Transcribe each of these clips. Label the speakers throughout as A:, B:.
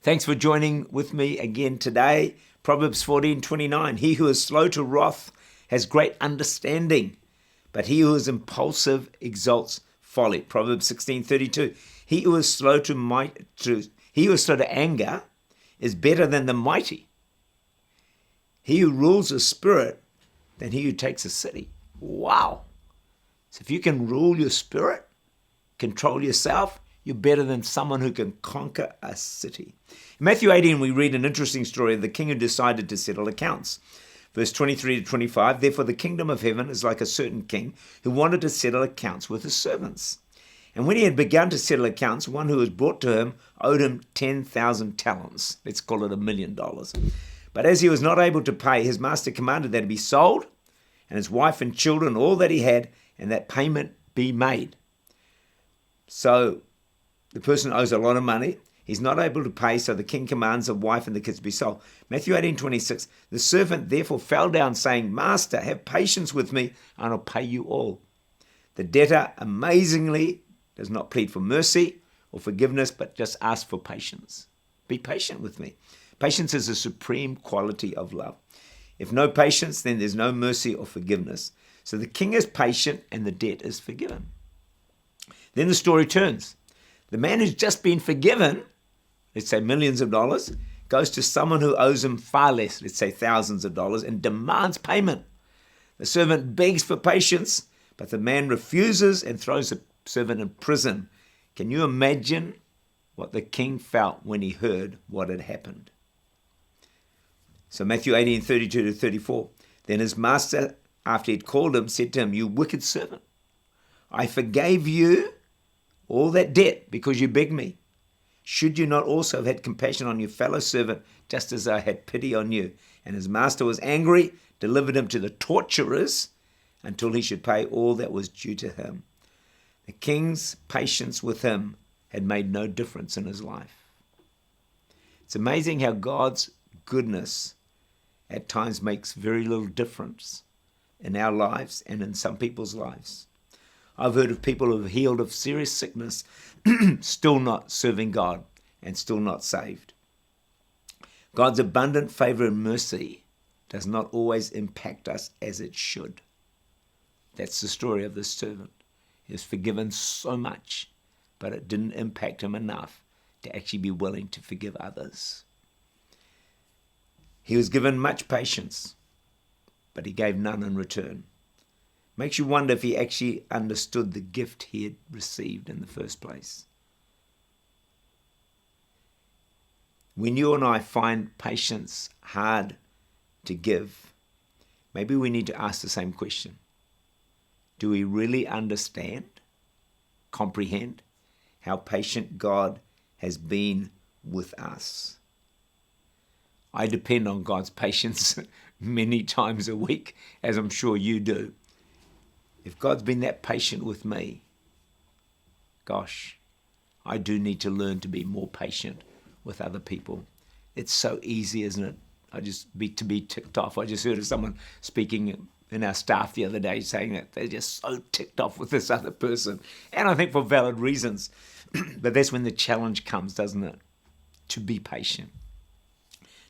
A: Thanks for joining with me again today. Proverbs 14:29. He who is slow to wrath has great understanding, but he who is impulsive exalts folly. Proverbs 16:32. He who is slow to anger is better than the mighty. He who rules a spirit than he who takes a city. Wow. So if you can rule your spirit, control yourself, you're better than someone who can conquer a city. In Matthew 18, we read an interesting story of the king who decided to settle accounts. Verse 23 to 25, therefore the kingdom of heaven is like a certain king who wanted to settle accounts with his servants. And when he had begun to settle accounts, one who was brought to him owed him 10,000 talents. Let's call it $1 million. But as he was not able to pay, his master commanded that he be sold, and his wife and children, all that he had, and that payment be made. So the person owes a lot of money. He's not able to pay, so the king commands the wife and the kids be sold. Matthew 18:26, the servant therefore fell down, saying, Master, have patience with me, and I'll pay you all. The debtor amazingly does not plead for mercy or forgiveness, but just ask for patience. Be patient with me. Patience is a supreme quality of love. If no patience, then there's no mercy or forgiveness. So the king is patient and the debt is forgiven. Then the story turns. The man who's just been forgiven, let's say millions of dollars, goes to someone who owes him far less, let's say thousands of dollars, and demands payment. The servant begs for patience, but the man refuses and throws the servant in prison. Can you imagine what the king felt when he heard what had happened? So Matthew 18:32 to 34. Then his master, after he'd called him, said to him, you wicked servant, I forgave you all that debt because you begged me. Should you not also have had compassion on your fellow servant, just as I had pity on you? And his master was angry, delivered him to the torturers until he should pay all that was due to him. The king's patience with him had made no difference in his life. It's amazing how God's goodness at times makes very little difference in our lives and in some people's lives. I've heard of people who have healed of serious sickness, still not serving God and still not saved. God's abundant favor and mercy does not always impact us as it should. That's the story of this servant. He was forgiven so much, but it didn't impact him enough to actually be willing to forgive others. He was given much patience, but he gave none in return. Makes you wonder if he actually understood the gift he had received in the first place. When you and I find patience hard to give, maybe we need to ask the same question. Do we really understand, comprehend how patient God has been with us? I depend on God's patience many times a week, as I'm sure you do. If God's been that patient with me, gosh, I do need to learn to be more patient with other people. It's so easy, isn't it? To be ticked off. I just heard of someone speaking in our staff the other day saying that they're just so ticked off with this other person. And I think for valid reasons. But that's when the challenge comes, doesn't it? To be patient.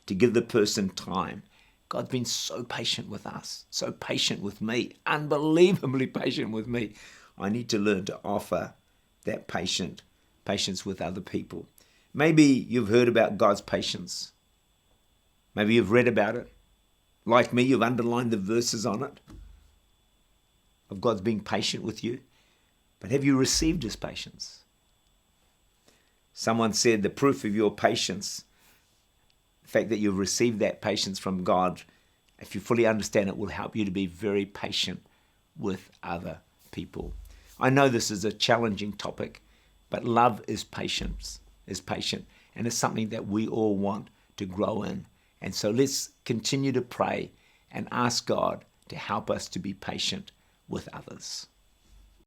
A: To give the person time. God's been so patient with us, so patient with me, unbelievably patient with me. I need to learn to offer that patience with other people. Maybe you've heard about God's patience. Maybe you've read about it. Like me, you've underlined the verses on it of God's being patient with you. But have you received his patience? Someone said the proof of your patience, the fact that you've received that patience from God, if you fully understand it, will help you to be very patient with other people. I know this is a challenging topic, but love is patient, and it's something that we all want to grow in. And so let's continue to pray and ask God to help us to be patient with others.